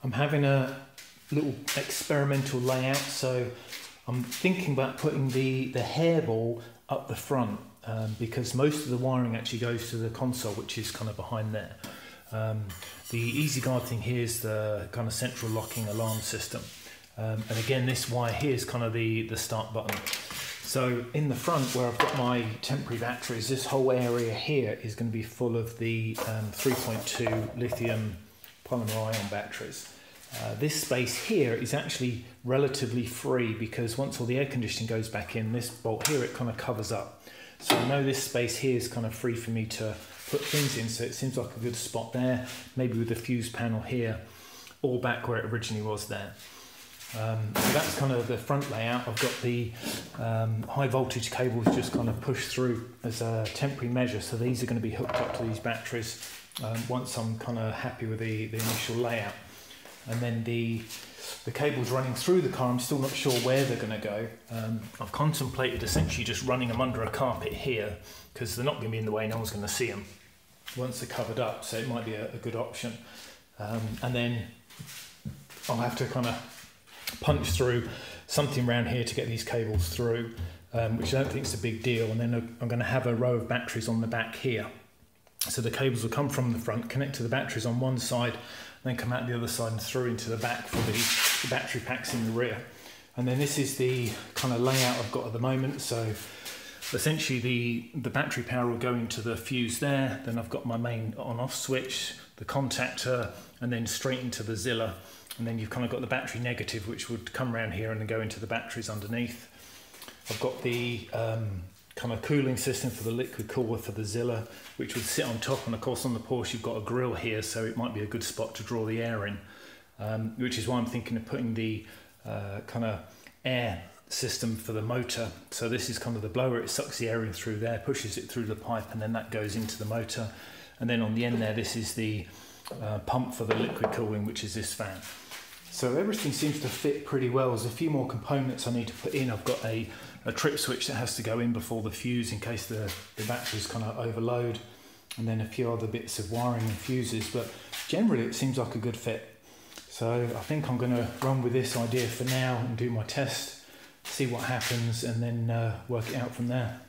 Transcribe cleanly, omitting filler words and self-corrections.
I'm having a little experimental layout, so I'm thinking about putting the hairball up the front because most of the wiring actually goes to the console, which is kind of behind there. The easy guard thing here is the kind of central locking alarm system, and again this wire here is kind of the start button. So in the front where I've got my temporary batteries, this whole area here is going to be full of the 3.2 lithium polymer ion batteries. This space here is actually relatively free because once all the air conditioning goes back in, this bolt here, it kind of covers up. So I know this space here is kind of free for me to put things in, so it seems like a good spot there, maybe with the fuse panel here, or back where it originally was there. So that's kind of the front layout. I've got the high voltage cables just kind of pushed through as a temporary measure, so these are going to be hooked up to these batteries once I'm kind of happy with the initial layout. And then the cables running through the car, I'm still not sure where they're going to go. I've contemplated essentially just running them under a carpet here because they're not going to be in the way, no one's going to see them once they're covered up, so it might be a good option. And then I'll have to kind of punch through something around here to get these cables through, which I don't think is a big deal. And then I'm going to have a row of batteries on the back here. So the cables will come from the front, connect to the batteries on one side, then come out the other side and through into the back for the battery packs in the rear. And then this is the kind of layout I've got at the moment. So essentially the battery power will go into the fuse there, then I've got my main on-off switch, the contactor, and then straight into the Zilla. And then you've kind of got the battery negative, which would come around here and then go into the batteries underneath. I've got the kind of cooling system for the liquid cooler for the Zilla, which would sit on top. And of course on the Porsche you've got a grill here, so it might be a good spot to draw the air in, which is why I'm thinking of putting the kind of air system for the motor. So this is kind of the blower, it sucks the air in through there, pushes it through the pipe, and then that goes into the motor. And then on the end there, this is the pump for the liquid cooling, which is this fan. So everything seems to fit pretty well. There's a few more components I need to put in. I've got a trip switch that has to go in before the fuse in case the batteries kind of overload, and then a few other bits of wiring and fuses, but generally it seems like a good fit. So I think I'm going to run with this idea for now and do my test, see what happens, and then work it out from there.